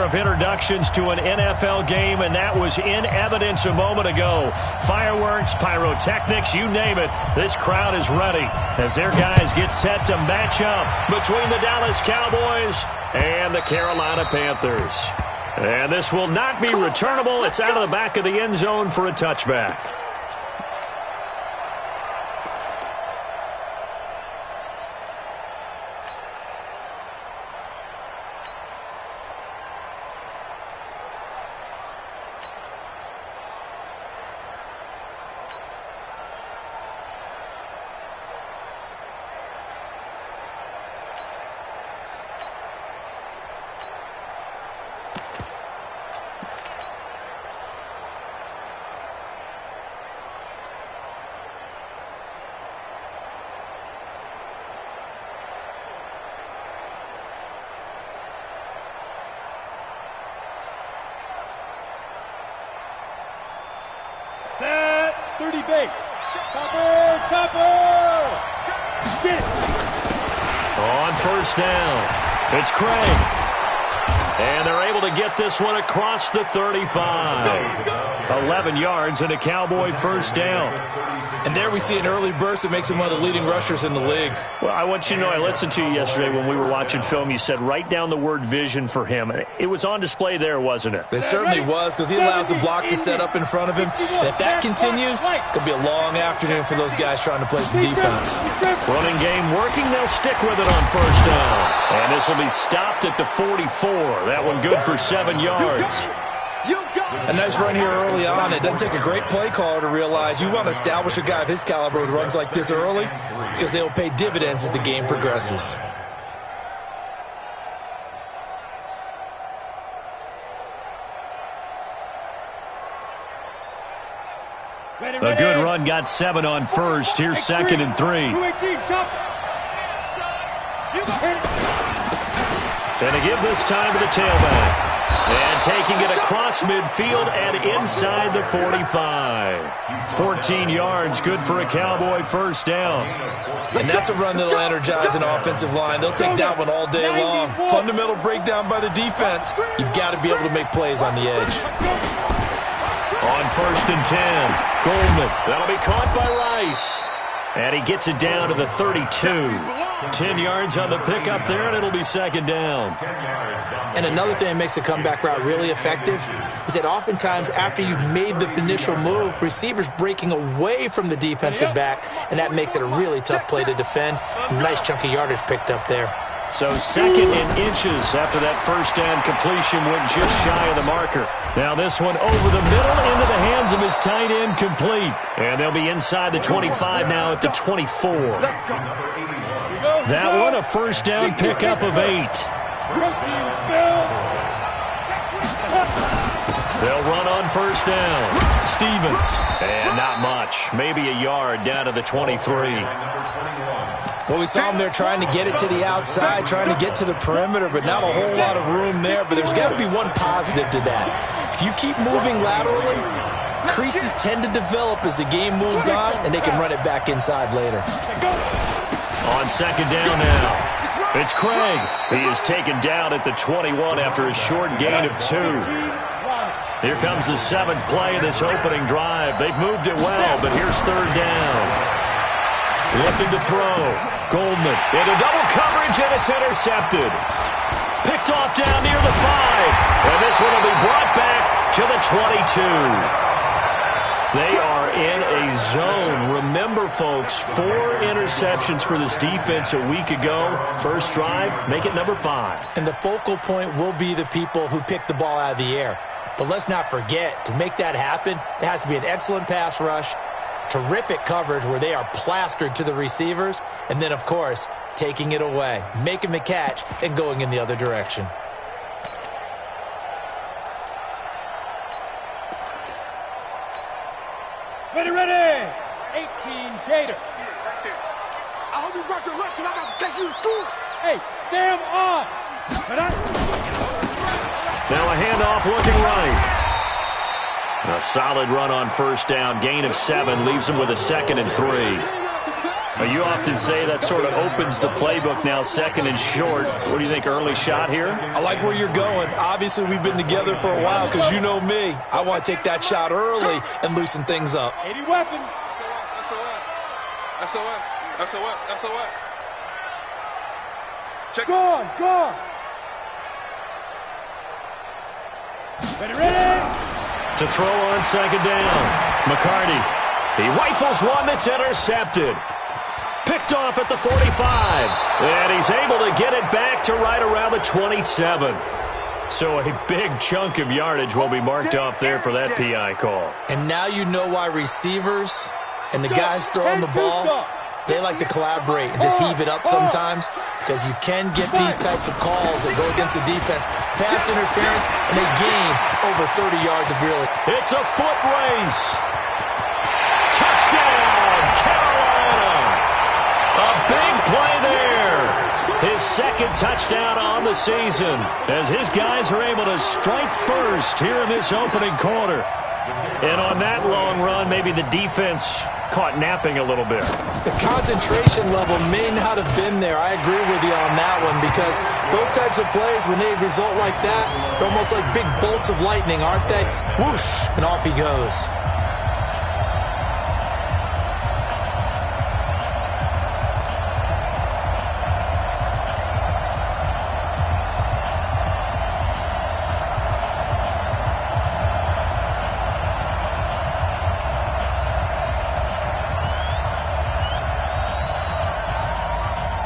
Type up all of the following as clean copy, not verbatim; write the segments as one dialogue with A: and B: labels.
A: of introductions to an NFL game, and that was in evidence a moment ago. Fireworks, pyrotechnics, you name it. This crowd is ready as their guys get set to match up between the Dallas Cowboys and the Carolina Panthers. And this will not be returnable. It's out of the back of the end zone for a touchback.
B: Set, 30 base. Topper. Get it.
A: On first down, it's Craig. And they're able to get this one across the 35. 11 yards and a Cowboy first down.
C: And there we see an early burst that makes him one of the leading rushers in the league.
A: Well, I want you to know, I listened to you yesterday when we were watching film. You said write down the word vision for him. It was on display there, wasn't it?
C: It certainly was, because he allows the blocks to set up in front of him. And if that continues, it could be a long afternoon for those guys trying to play some defense.
A: Running game working. They'll stick with it on first down. And this will be stopped at the 44. That one good for 7 yards.
C: A nice run here early on. It doesn't take a great play caller to realize you want to establish a guy of his caliber with runs like this early, because they will pay dividends as the game progresses.
A: A good run got 7 on first. Here's 2nd and 3. And to give this time to the tailback. And taking it across midfield and inside the 45. 14 yards, good for a Cowboy first down.
C: And that's a run that'll energize an offensive line. They'll take that one all day long. Fundamental breakdown by the defense. You've got to be able to make plays on the edge.
A: On first and 10, Goldman. That'll be caught by Rice. And he gets it down to the 32. 10 yards on the pickup there, and it'll be 2nd down.
D: And another thing that makes the comeback route really effective is that oftentimes after you've made the initial move, receivers breaking away from the defensive back, and that makes it a really tough play to defend. Nice chunk of yardage picked up there.
A: So 2nd and inches after that first down completion went just shy of the marker. Now this one over the middle into the hands of his tight end, complete. And they'll be inside the 25 now at the 24. That one a first down pickup of 8. They'll run on first down. Stevens. And not much. Maybe a yard down to the 23.
C: Well, we saw him there trying to get it to the outside, trying to get to the perimeter, but not a whole lot of room there. But there's got to be one positive to that. If you keep moving laterally, creases tend to develop as the game moves on, and they can run it back inside later.
A: On 2nd down now, it's Craig. He is taken down at the 21 after a short gain of 2. Here comes the 7th play of this opening drive. They've moved it well, but here's 3rd down. Looking to throw. Goldman into double coverage, and it's intercepted. Picked off down near the 5. And this one will be brought back to the 22. They are in a zone. Remember, folks, 4 interceptions for this defense a week ago. First drive, make it number 5.
D: And the focal point will be the people who pick the ball out of the air. But let's not forget, to make that happen, there has to be an excellent pass rush, terrific coverage where they are plastered to the receivers, and then, of course, taking it away, making the catch, and going in the other direction.
B: Ready. 18 Gator.
E: I hope you brought your lunch because I got to take you to school.
B: Hey, Sam on.
A: Now a handoff looking right. A solid run on first down. Gain of 7 leaves him with a 2nd and 3. Well, you often say that sort of opens the playbook now, second and short. What do you think, early shot here?
C: I like where you're going. Obviously, we've been together for a while because you know me. I want to take that shot early and loosen things up.
B: 80 weapon.
E: SOS. Check.
B: Gone. Ready.
A: To throw on second down. McCarty. He rifles one that's intercepted. Picked off at the 45. And he's able to get it back to right around the 27. So a big chunk of yardage will be marked off there for that PI call.
C: And now you know why receivers and the guys throwing the ball, they like to collaborate and just heave it up sometimes, because you can get these types of calls that go against the defense. Pass interference, and they gain over 30 yards of really.
A: It's a foot race. Touchdown, Carolina. A big play there. His second touchdown on the season as his guys are able to strike first here in this opening quarter. And on that long run, maybe the defense caught napping a little bit.
C: The concentration level may not have been there. I agree with you on that one, because those types of plays, when they result like that, they're almost like big bolts of lightning, aren't they? Whoosh, and off he goes.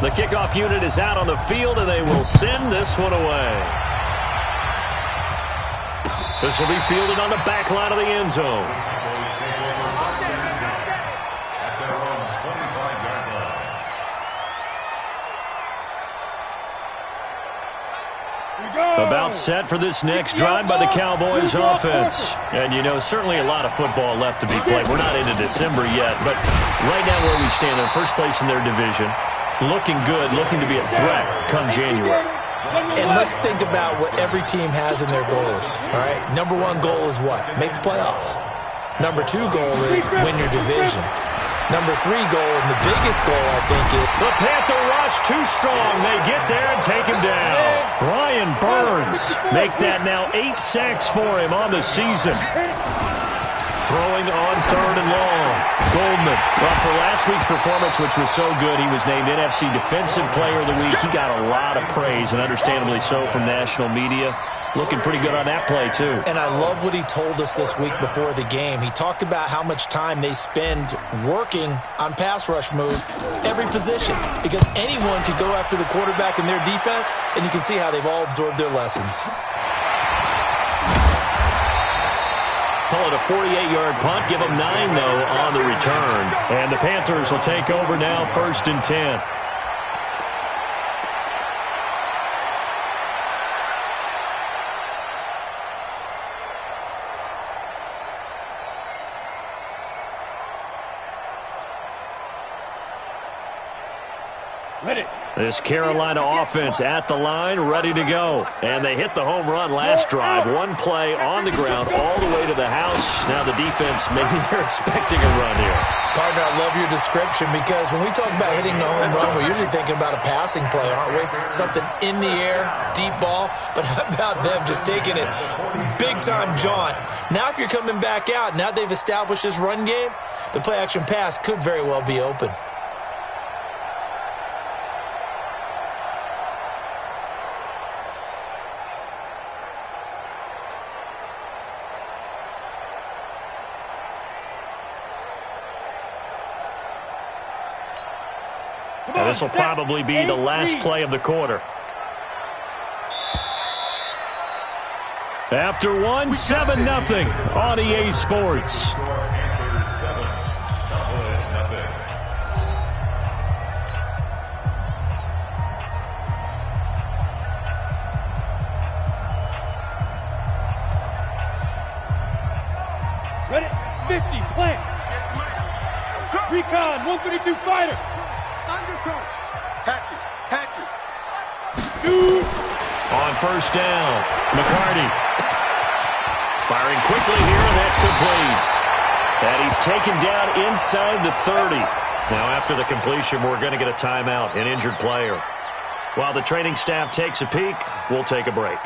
A: The kickoff unit is out on the field, and they will send this one away. This will be fielded on the back line of the end zone. About set for this next drive by the Cowboys offense. And, you know, certainly a lot of football left to be played. We're not into December yet, but right now where we stand in first place in their division, looking good, looking to be a threat come January.
C: And let's think about what every team has in their goals, all right? Number one goal is what? Make the playoffs. Number two goal is win your division. Number three goal, and the biggest goal, I think, is...
A: The Panther rush too strong. They get there and take him down. Brian Burns make that now 8 sacks for him on the season. Throwing on third and long. Goldman. Well, for last week's performance, which was so good, he was named NFC Defensive Player of the Week. He got a lot of praise, and understandably so, from national media. Looking pretty good on that play, too.
C: And I love what he told us this week before the game. He talked about how much time they spend working on pass rush moves, every position, because anyone could go after the quarterback in their defense, and you can see how they've all absorbed their lessons.
A: Call it a 48-yard punt. Give them 9, though, on the return. And the Panthers will take over now, 1st and 10.
B: Ready.
A: This Carolina offense at the line, ready to go. And they hit the home run last drive. One play on the ground all the way to the house. Now the defense, maybe they're expecting a run here.
C: Partner, I love your description, because when we talk about hitting the home run, we're usually thinking about a passing play, aren't we? Something in the air, deep ball. But how about them just taking it big-time jaunt? Now if you're coming back out, now they've established this run game, the play-action pass could very well be open.
A: And this will probably be the last play of the quarter. After one, 7-0 on EA Sports.
B: Ready. 50. Plant. Recon. 132 fighter.
E: Hatchet.
B: 2.
A: On first down, McCarty. Firing quickly here, and that's complete. And he's taken down inside the 30. Now, after the completion, we're going to get a timeout, an injured player. While the training staff takes a peek, we'll take a break.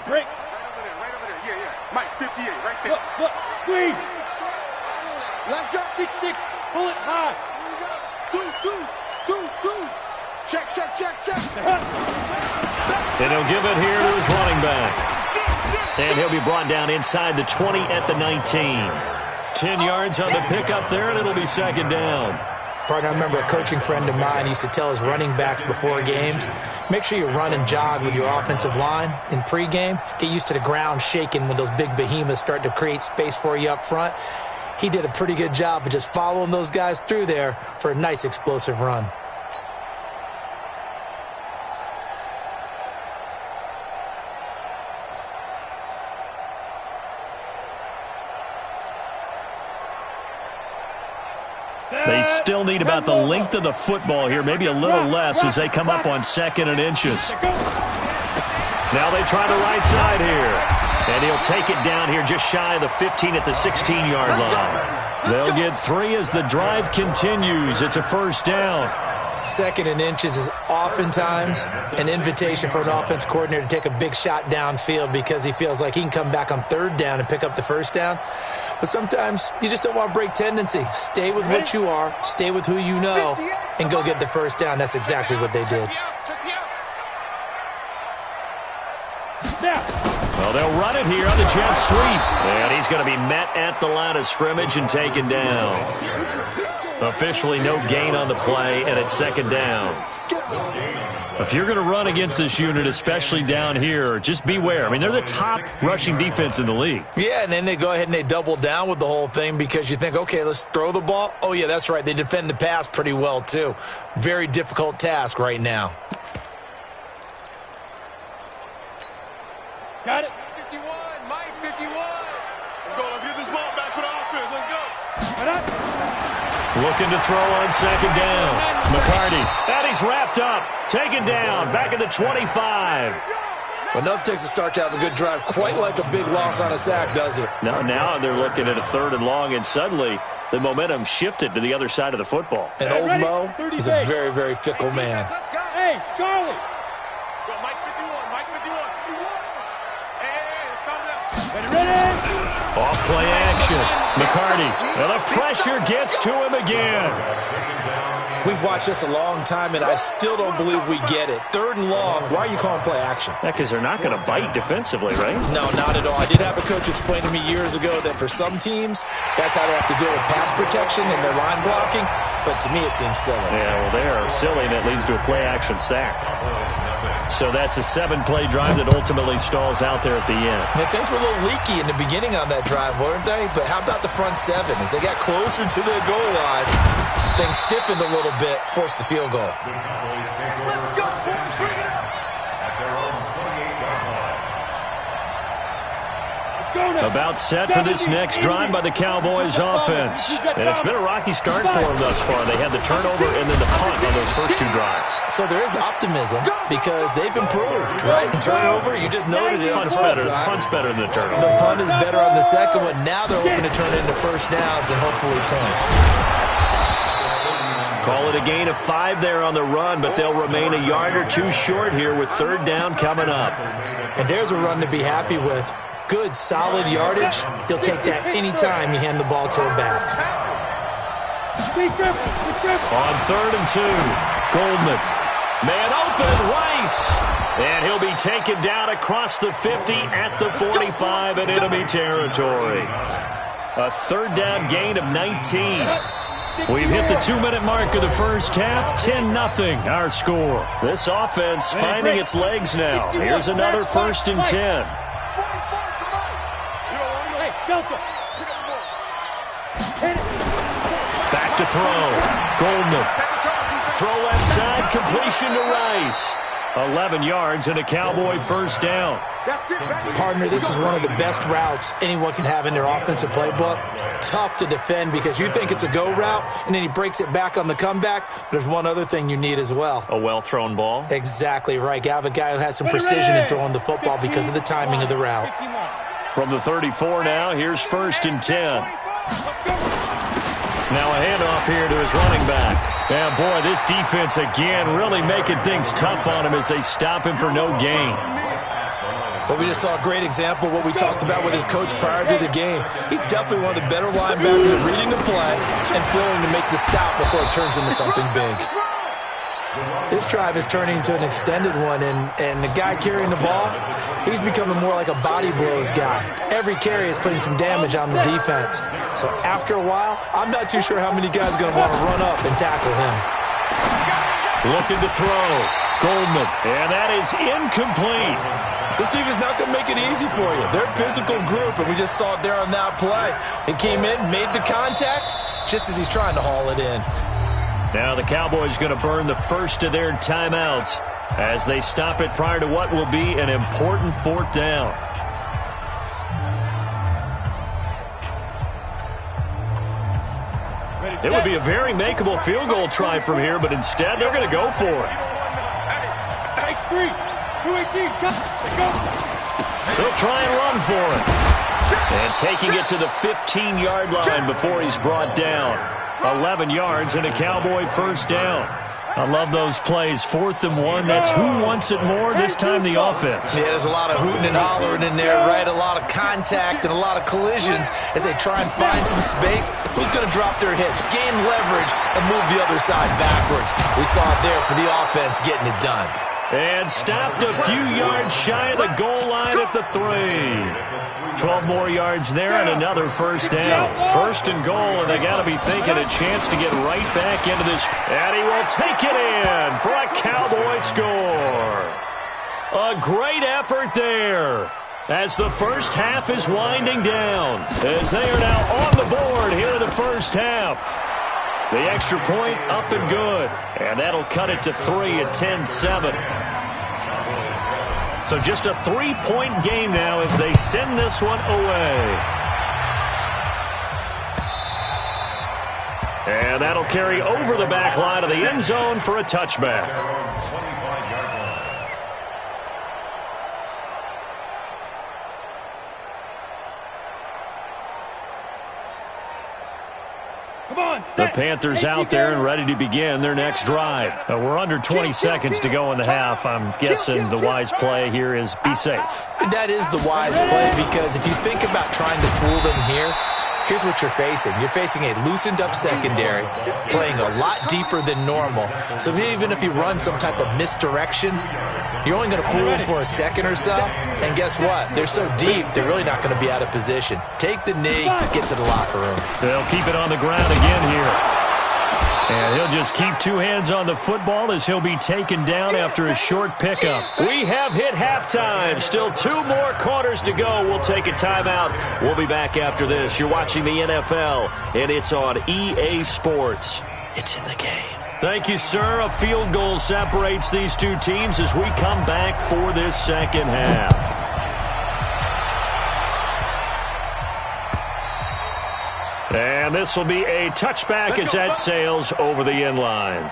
B: Break.
E: Right over there. Yeah. Mike, 58, right there.
B: Look, squeeze.
E: Let's go.
B: 6-6, pull it high.
E: Deuce. Check.
A: And he'll give it here to his running back. And he'll be brought down inside the 20 at the 19. 10 yards on the pickup there, and it'll be second down.
D: Partner, I remember a coaching friend of mine used to tell his running backs before games, make sure you run and jog with your offensive line in pregame. Get used to the ground shaking when those big behemoths start to create space for you up front. He did a pretty good job of just following those guys through there for a nice explosive run.
A: They still need about the length of the football here, maybe a little less as they come up on 2nd and inches. Now they try the right side here. And he'll take it down here just shy of the 15 at the 16-yard line. They'll get 3 as the drive continues. It's a first down.
D: 2nd and inches is oftentimes an invitation for an offense coordinator to take a big shot downfield because he feels like he can come back on 3rd down and pick up the first down. But sometimes you just don't want to break tendency. Stay with what you are, stay with who you know, and go get the first down. That's exactly what they did.
A: Well, they'll run it here on the jet sweep. And he's going to be met at the line of scrimmage and taken down. Officially no gain on the play, and it's second down. If you're going to run against this unit, especially down here, just beware. I mean, they're the top rushing defense in the league.
D: Yeah, and then they go ahead and they double down with the whole thing because you think, okay, let's throw the ball. Oh, yeah, that's right. They defend the pass pretty well, too. Very difficult task right now.
B: Got it.
E: 51, Mike, 51. Let's go. Let's get this ball back for the offense. Let's go.
A: Looking to throw on second down. McCarty. And he's wrapped up. Taken down. Back at the 25.
D: Well, nothing takes a start to have a good drive. Quite like a big loss on a sack, does it?
A: Now they're looking at a 3rd and long, and suddenly the momentum shifted to the other side of the football.
D: And old Mo is a very, very fickle man.
B: Hey, Charlie.
E: Go, Mike 51, Mike 51. Hey, it's coming up.
B: Ready?
A: Off play action. McCarty. And the pressure gets to him again.
D: We've watched this a long time, and I still don't believe we get it. 3rd and long, why are you calling play action?
A: Yeah, because they're not going to bite defensively, right?
D: No, not at all. I did have a coach explain to me years ago that for some teams, that's how they have to deal with pass protection and their line blocking. But to me, it seems silly.
A: Yeah, well, they are silly, and it leads to a play action sack. So that's a 7-play drive that ultimately stalls out there at the end.
D: And things were a little leaky in the beginning on that drive, weren't they? But how about the front 7? As they got closer to the goal line, things stiffened a little bit, forced the field goal.
E: Let's go. Bring it up.
A: About set for this next drive by the Cowboys offense. And it's been a rocky start for them thus far. They had the turnover and then the punt on those first 2 drives.
D: So there is optimism because they've improved, right? Turnover, you just noted it.
A: Punt's better than the turnover.
D: The punt is better on the second one. Now they're hoping to turn it into first downs and hopefully points.
A: Call it a gain of 5 there on the run, but they'll remain a yard or 2 short here with 3rd down coming up.
D: And there's a run to be happy with. Good, solid yardage. He'll take that anytime you hand the ball to a back.
A: On 3rd and 2, Goldman. Man open, Rice. And he'll be taken down across the 50 at the 45 in enemy territory. A 3rd down gain of 19. We've hit the 2-minute mark of the first half. 10-0 our score. This offense finding its legs now. Here's another 1st and 10.
B: Hit it.
A: Back to throw. Goldman throw left side, completion to Rice. 11 yards and a Cowboy first down.
D: Partner, this is one of the best routes anyone can have in their offensive playbook. Tough to defend because you think it's a go route, and then he breaks it back on the comeback. But there's one other thing you need as well.
A: A well-thrown ball.
D: Exactly right. You have a guy who has some precision in throwing the football because of the timing of the route.
A: From the 34 now, here's 1st and 10. Now a handoff here to his running back. And boy, this defense again really making things tough on him as they stop him for no gain.
D: Well, we just saw a great example of what we talked about with his coach prior to the game. He's definitely one of the better linebackers at reading the play and flowing to make the stop before it turns into something big. This drive is turning into an extended one, and the guy carrying the ball, he's becoming more like a body blows guy. Every carry is putting some damage on the defense. So after a while, I'm not too sure how many guys are going to want to run up and tackle him.
A: Looking to throw. Goldman. And that is incomplete.
C: This defense not going to make it easy for you. They're a physical group, and we just saw it there on that play. He came in, made the contact, just as he's trying to haul it in.
A: Now the Cowboys going to burn the first of their timeouts as they stop it prior to what will be an important 4th down. It would be a very makeable field goal try from here, but instead they're going to go for it. They'll try and run for it. And taking it to the 15-yard line before he's brought down. 11 yards and a Cowboy first down. I love those plays. 4th and 1. That's who wants it more, this time the offense.
C: Yeah, there's a lot of hooting and hollering in there, right? A lot of contact and a lot of collisions as they try and find some space. Who's going to drop their hips, gain leverage, and move the other side backwards? We saw it there for the offense getting it done.
A: And stopped a few yards shy of the goal line at the 3. 12 more yards there and another first down. 1st and goal, and they got to be thinking a chance to get right back into this. And he will take it in for a Cowboy score. A great effort there as the first half is winding down, as they are now on the board here in the first half. The extra point up and good, and that'll cut it to 3 at 10-7. So just a 3-point game now as they send this one away. And that'll carry over the back line of the end zone for a touchback. The Panthers out there and ready to begin their next drive. We're under 20 seconds to go in the half. I'm guessing the wise play here is be safe.
D: That is the wise play because if you think about trying to fool them here, here's what you're facing. You're facing a loosened-up secondary, playing a lot deeper than normal. So even if you run some type of misdirection, you're only going to fool them for a second or so. And guess what? They're so deep, they're really not going to be out of position. Take the knee, get to the locker room.
A: They'll keep it on the ground again here. And he'll just keep 2 hands on the football as he'll be taken down after a short pickup. We have hit halftime. Still 2 more quarters to go. We'll take a timeout. We'll be back after this. You're watching the NFL, and it's on EA Sports. It's in the game. Thank you, sir. A field goal separates these 2 teams as we come back for this second half. And this will be a touchback as that sails over the end line.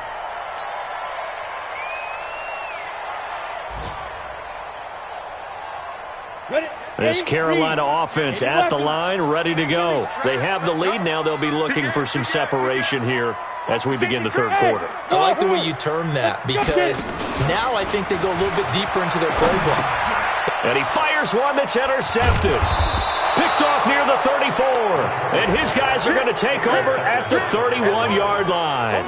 A: This Carolina offense at the line, ready to go. They have the lead. Now they'll be looking for some separation here as we begin the third quarter.
D: I like the way you term that because now I think they go a little bit deeper into their playbook.
A: And he fires one that's intercepted. Picked off near the 34. And his guys are going to take over at the 31-yard line.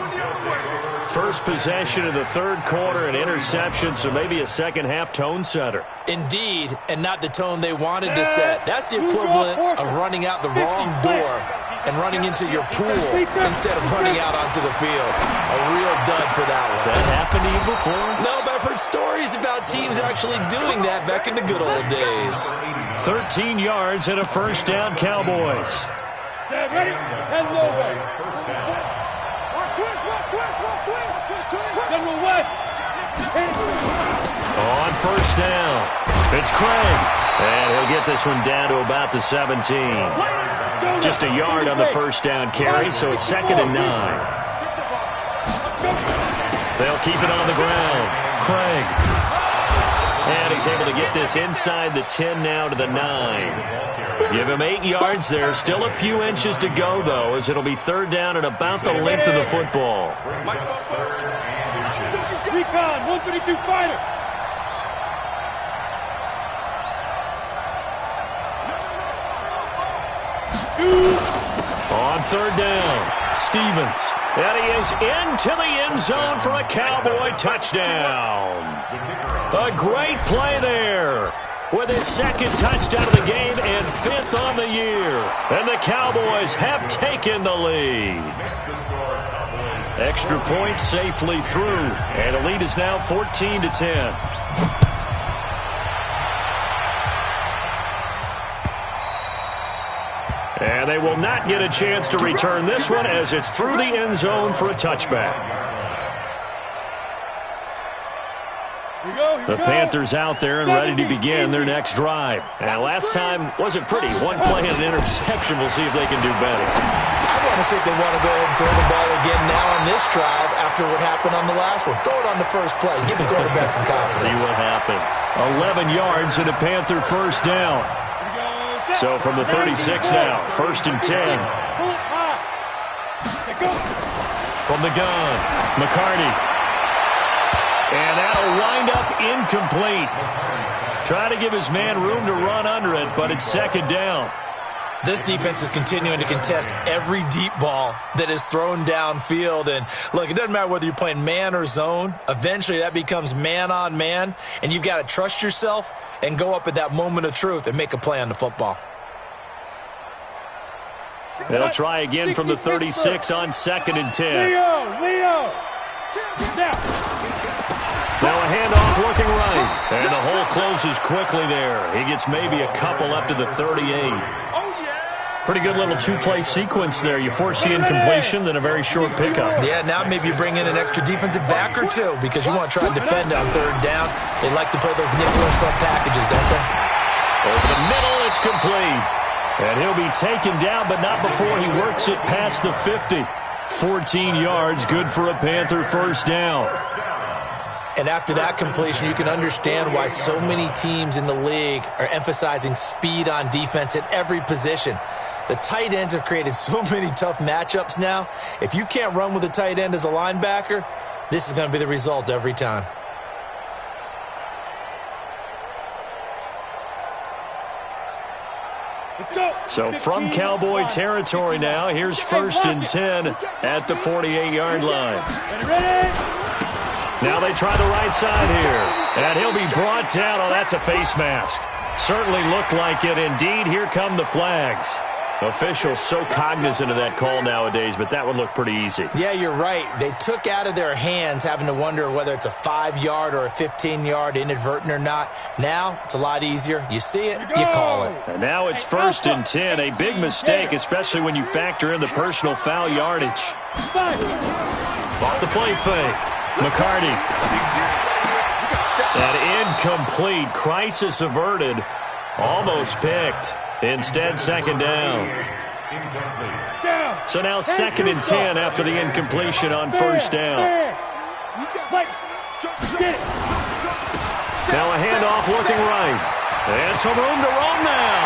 A: First possession of the third quarter, an interception, so maybe a second-half tone setter.
D: Indeed, and not the tone they wanted to set. That's the equivalent of running out the wrong door and running into your pool instead of running out onto the field. A real dud for that one.
A: Has that happened to you before?
D: No, but I've heard stories about teams actually doing that back in the good old days.
A: 13 yards and a first down, Cowboys.
B: Set, ready, 10 low way. First down.
A: On first down, it's Craig. And he'll get this one down to about the 17. Just a yard on the first down carry, so it's 2nd and 9. They'll keep it on the ground. Craig. And he's able to get this inside the 10 now to the 9. Give him 8 yards there. Still a few inches to go, though, as it'll be 3rd down and about the length of the football.
B: Recon, 132 fighter.
A: On 3rd down, Stevens. And he is into the end zone for a Cowboy touchdown. A great play there with his 2nd touchdown of the game and 5th on the year. And the Cowboys have taken the lead. Extra point safely through. And the lead is now 14-10. And they will not get a chance to return this one as it's through the end zone for a touchback. The Panthers out there and ready to begin their next drive. And last time wasn't pretty. One play and an interception. We'll see if they can do better.
D: I want to see if they want to go ahead and throw the ball again now on this drive after what happened on the last one. Throw it on the first play. Give the quarterback some confidence.
A: See what happens. 11 yards and a Panther first down. So from the 36 now, 1st and 10. From the gun, McCarty. And that'll wind up incomplete. Try to give his man room to run under it, but it's 2nd down.
D: This defense is continuing to contest every deep ball that is thrown downfield. And, look, it doesn't matter whether you're playing man or zone. Eventually, that becomes man-on-man, and you've got to trust yourself and go up at that moment of truth and make a play on the football.
A: They'll try again from the 36 on 2nd and 10.
B: Leo!
A: Now a handoff looking right. And the hole closes quickly there. He gets maybe a couple up to the 38. Pretty good little 2-play sequence there. You force the incompletion, then a very short pickup.
D: Yeah, now maybe you bring in an extra defensive back or two because you want to try and defend on 3rd down. They like to play those nickel or sub packages, don't they?
A: Over the middle, it's complete. And he'll be taken down, but not before he works it past the 50. 14 yards, good for a Panther first down.
D: And after that completion, you can understand why so many teams in the league are emphasizing speed on defense at every position. The tight ends have created so many tough matchups now. If you can't run with a tight end as a linebacker, this is going to be the result every time.
A: So from Cowboy territory now, here's 1st and 10 at the 48-yard line. Now they try the right side here. And he'll be brought down. Oh, that's a face mask. Certainly looked like it. Indeed, here come the flags. Officials so cognizant of that call nowadays, but that would look pretty easy.
D: Yeah, you're right. They took out of their hands having to wonder whether it's a 5-yard or a 15-yard inadvertent or not. Now, it's a lot easier. You see it, you call it.
A: And now it's 1st and 10. A big mistake, especially when you factor in the personal foul yardage. Off the play fake. McCarty. That incomplete. Crisis averted. Almost picked. Instead, 2nd down. So now 2nd and 10 after the incompletion on 1st down. Now a handoff looking right. And some room to roam now.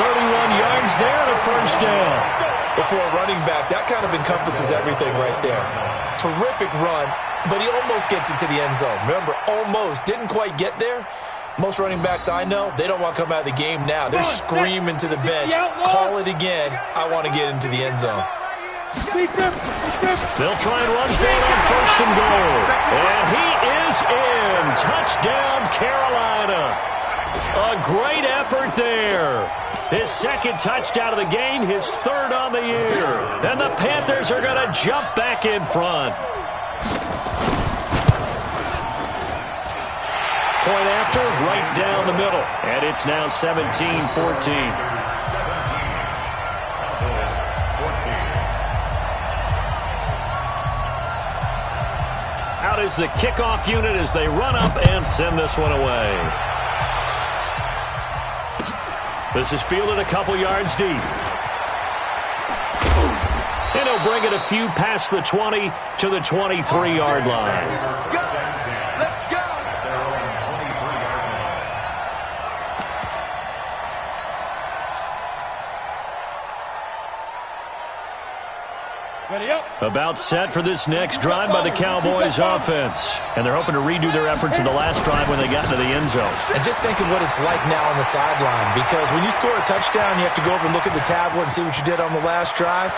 A: 31 yards there to 1st down.
D: For a running back, that kind of encompasses everything right there. Terrific run, but he almost gets into the end zone. Remember, almost. Didn't quite get there. Most running backs I know, they don't want to come out of the game now. They're screaming to the bench, call it again, I want to get into the end zone.
A: They'll try and run for it on 1st and goal. And he is in. Touchdown, Carolina. A great effort there. His 2nd touchdown of the game, his 3rd on the year. And the Panthers are going to jump back in front. Point after, right down the middle. And it's now 17-14. out is the kickoff unit as they run up and send this one away. This is fielded a couple yards deep. And he'll bring it a few past the 20 to the 23-yard line. About set for this next drive by the Cowboys offense. And they're hoping to redo their efforts in the last drive when they got into the end zone.
D: And just think of what it's like now on the sideline, because when you score a touchdown, you have to go over and look at the tablet and see what you did on the last drive.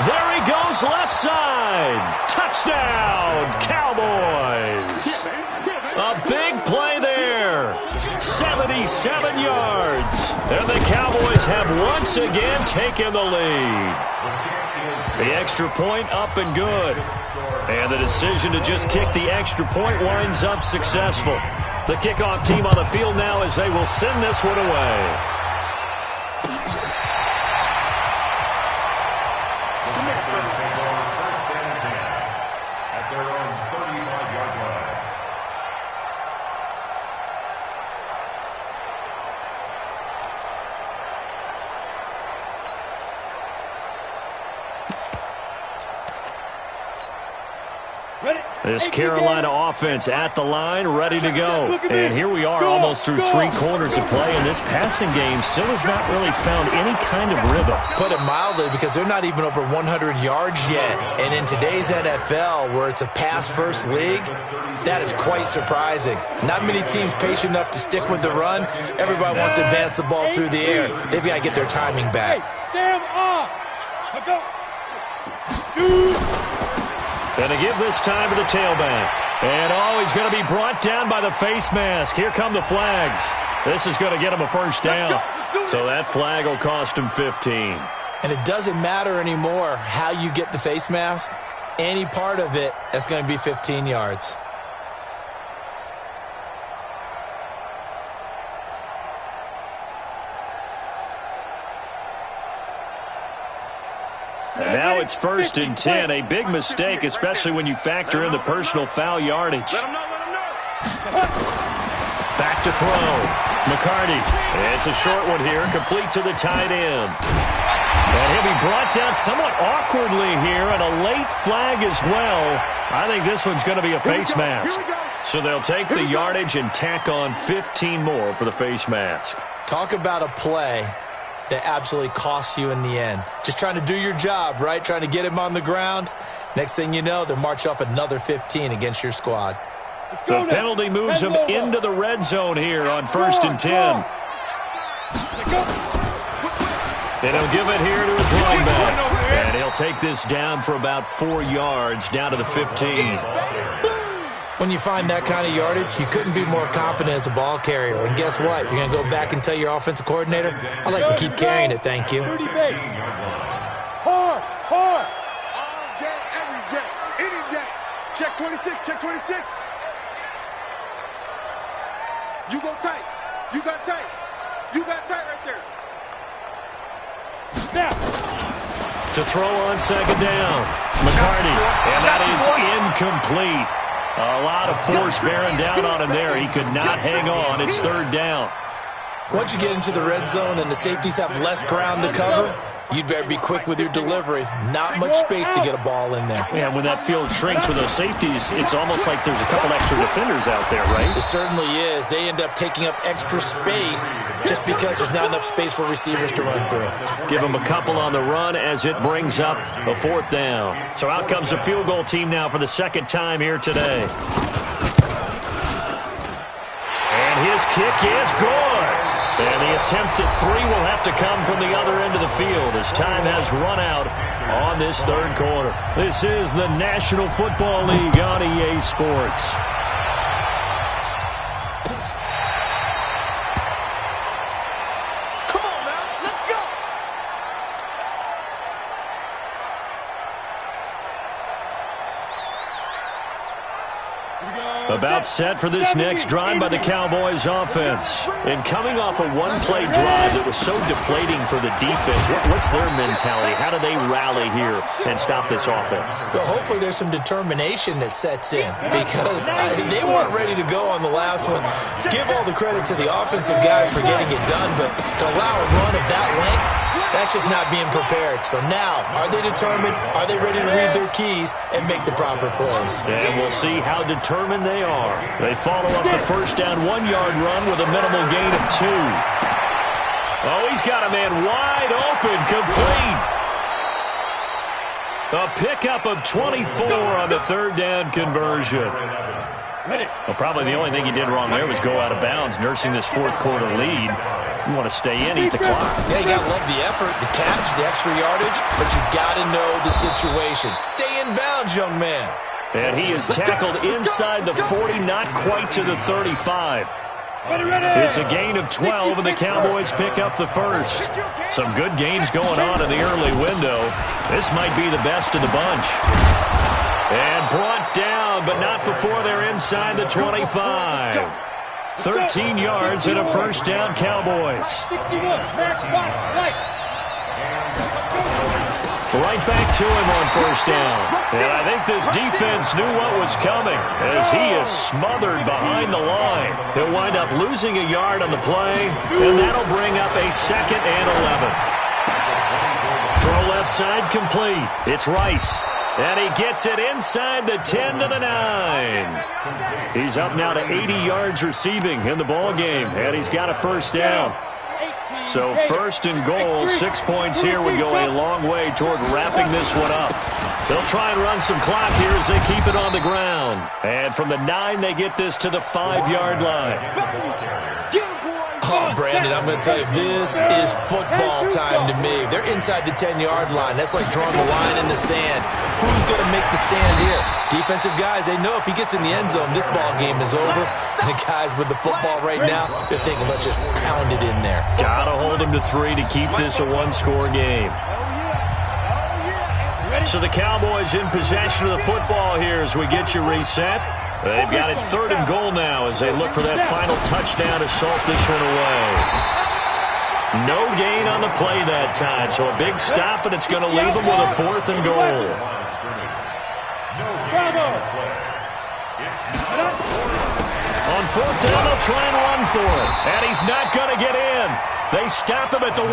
A: There he goes, left side. Touchdown, Cowboys. A big play there. 77 yards. And the Cowboys have once again taken the lead. The extra point up and good. And the decision to just kick the extra point winds up successful. The kickoff team on the field now as they will send this one away. This Carolina offense at the line, ready to go. And here we are almost through 3 quarters of play, and this passing game still has not really found any kind of rhythm.
D: Put it mildly, because they're not even over 100 yards yet. And in today's NFL, where it's a pass-first league, that is quite surprising. Not many teams patient enough to stick with the run. Everybody wants to advance the ball through the air. They've got to get their timing back.
B: Sam off. Go. Shoot.
A: Going to give this time to the tailback. And, he's going to be brought down by the face mask. Here come the flags. This is going to get him a first down. So that flag will cost him 15.
D: And it doesn't matter anymore how you get the face mask. Any part of it is going to be 15 yards.
A: And now it's 1st and 10. A big mistake, especially when you factor in the personal foul yardage. Back to throw. McCarty. It's a short one here, complete to the tight end. And he'll be brought down somewhat awkwardly here, and a late flag as well. I think this one's going to be a face mask. So they'll take the yardage and tack on 15 more for the face mask.
D: Talk about a play that absolutely costs you in the end. Just trying to do your job, right? Trying to get him on the ground. Next thing you know, they'll march off another 15 against your squad.
A: The penalty moves him into the red zone here on 1st and 10. And he'll give it here to his running back. And he'll take this down for about 4 yards, down to the 15.
D: When you find that kind of yardage, you couldn't be more confident as a ball carrier. And guess what? You're going to go back and tell your offensive coordinator, I'd like to keep carrying it, thank you.
B: Hard.
E: All day, every day, any day. Check 26, check 26. You go tight. You got tight. You got tight right there.
B: Snap.
A: To throw on 2nd down. McCarty. And that is incomplete. A lot of force bearing down on him there. He could not hang on. It's 3rd down.
D: Once you get into the red zone and the safeties have less ground to cover, you'd better be quick with your delivery. Not much space to get a ball in there.
A: Yeah, when that field shrinks with those safeties, it's almost like there's a couple extra defenders out there, right?
D: It certainly is. They end up taking up extra space just because there's not enough space for receivers to run through.
A: Give them a couple on the run as it brings up a 4th down. So out comes the field goal team now for the 2nd time here today. And his kick is good. And the attempt at 3 will have to come from the other end of the field as time has run out on this 3rd quarter. This is the National Football League on EA Sports.
E: Come on now, let's go.
B: Here we go.
A: About set for this next drive by the Cowboys offense. And coming off a one-play drive that was so deflating for the defense, what's their mentality? How do they rally here and stop this offense?
D: Well, hopefully there's some determination that sets in because they weren't ready to go on the last one. Give all the credit to the offensive guys for getting it done, but to allow a run of that length, that's just not being prepared. So now, are they determined? Are they ready to read their keys and make the proper plays?
A: And we'll see how determined they are. They follow up the first down 1-yard run with a minimal gain of 2. Oh, he's got a man wide open, complete. A pickup of 24 on the third down conversion. Well, probably the only thing he did wrong there was go out of bounds, nursing this fourth quarter lead. You want to stay in, eat the clock.
D: Yeah, you got to love the effort, the catch, the extra yardage, but you got to know the situation. Stay in bounds, young man.
A: And he is tackled inside the 40, not quite to the 35. It's a gain of 12, and the Cowboys pick up the first. Some good games going on in the early window. This might be the best of the bunch. And brought down, but not before they're inside the 25. 13 yards and a first down, Cowboys. Right back to him on first down. And I think this defense knew what was coming as he is smothered behind the line. He'll wind up losing a yard on the play, and that'll bring up a 2nd and 11. Throw left side complete. It's Rice. And he gets it inside the 10 to the 9. He's up now to 80 yards receiving in the ball game, and he's got a first down. So 1st and goal, 6 points here would go a long way toward wrapping this one up. They'll try and run some clock here as they keep it on the ground. And from the 9, they get this to the 5-yard line.
D: Oh, Brandon, I'm going to tell you, this is football time to me. They're inside the 10-yard line. That's like drawing the line in the sand. Who's going to make the stand here? Defensive guys, they know if he gets in the end zone, this ball game is over. And the guys with the football right now, they're thinking, let's just pound it in there.
A: Got to hold him to 3 to keep this a one-score game. So the Cowboys in possession of the football here as we get you reset. They've got it 3rd and goal now as they look for that final touchdown to salt this one away. No gain on the play that time, so a big stop, and it's going to leave them with a 4th and goal. On 4th down, they'll try and run for it, and he's not going to get in. They stop him at the 1.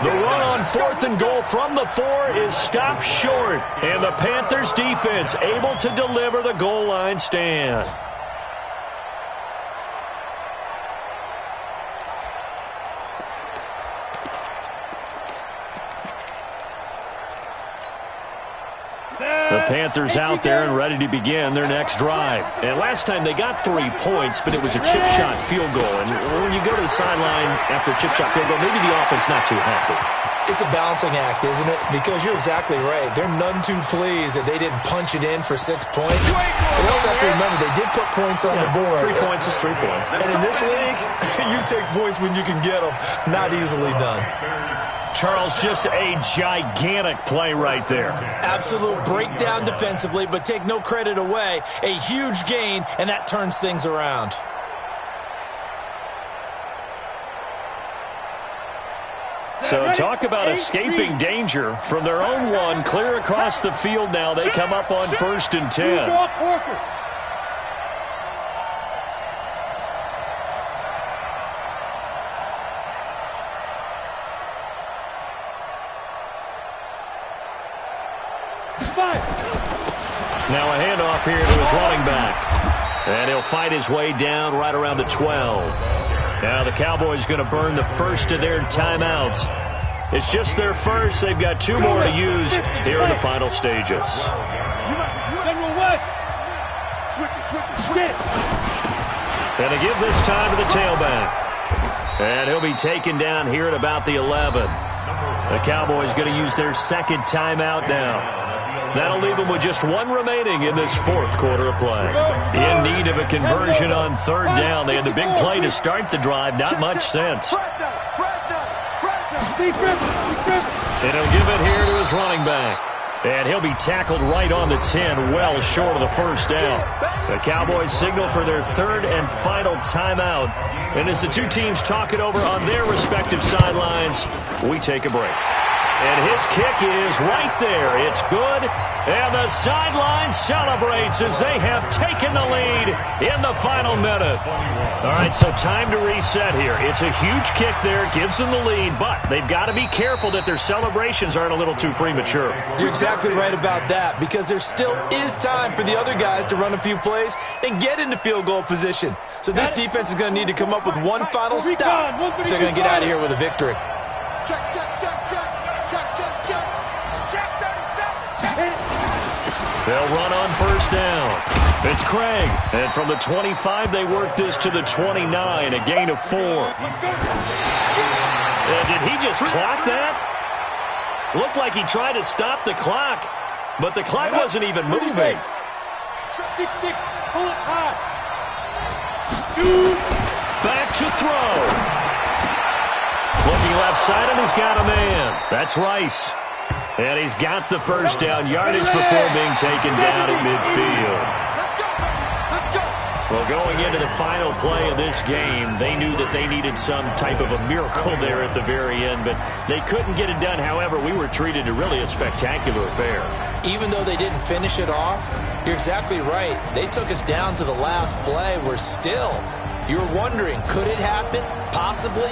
A: The run on 4th and goal from the 4 is stopped short, and the Panthers defense able to deliver the goal line stand. The Panthers out there and ready to begin their next drive. And last time they got 3 points, but it was a chip shot field goal. And when you go to the sideline after a chip shot field goal, maybe the offense not too happy.
D: It's a balancing act, isn't it? Because you're exactly right. They're none too pleased that they didn't punch it in for 6 points. But you also have to remember, they did put points on the board.
A: 3 points is 3 points.
D: And in this league, you take points when you can get them. Not easily done.
A: Charles, just a gigantic play right there.
D: Absolute breakdown defensively, but take no credit away. A huge gain, and that turns things around.
A: So talk about escaping danger from their own 1, clear across the field now. They come up on 1st and 10. Now a handoff here to his running back. And he'll fight his way down right around the 12. Now the Cowboys going to burn the first of their timeouts. It's just their first. They've got 2 more to use here in the final stages. And they give this time to the tailback. And he'll be taken down here at about the 11. The Cowboys going to use their 2nd timeout now. That'll leave them with just 1 remaining in this 4th quarter of play. In need of a conversion on 3rd down. They had the big play to start the drive. Not much sense. And he'll give it here to his running back. And he'll be tackled right on the 10, well short of the first down. The Cowboys signal for their third and final timeout. And as the two teams talk it over on their respective sidelines, we take a break. And his kick is right there. It's good. And the sideline celebrates as they have taken the lead in the final minute. All right, so time to reset here. It's a huge kick there. Gives them the lead, but they've got to be careful that their celebrations aren't a little too premature.
C: You're exactly right about that, because there still is time for the other guys to run a few plays and get into field goal position. So this defense is going to need to come up with one final stop if they're going to get out of here with a victory.
E: Check, check, check, check. Check, check, check. Check 37.
A: They'll run on first down. It's Craig. And from the 25, they work this to the 29, a gain of 4. And did he just clock that? Looked like he tried to stop the clock, but the clock wasn't even moving.
B: 6-6, pull it hard. Shoot.
A: Back to throw. Looking left side, and he's got a man. That's Rice. And he's got the first down yardage before being taken down at midfield. Well, going into the final play of this game, they knew that they needed some type of a miracle there at the very end, but they couldn't get it done. However, we were treated to really a spectacular affair.
C: Even though they didn't finish it off, you're exactly right. They took us down to the last play. We're still, you were wondering, could it happen? Possibly.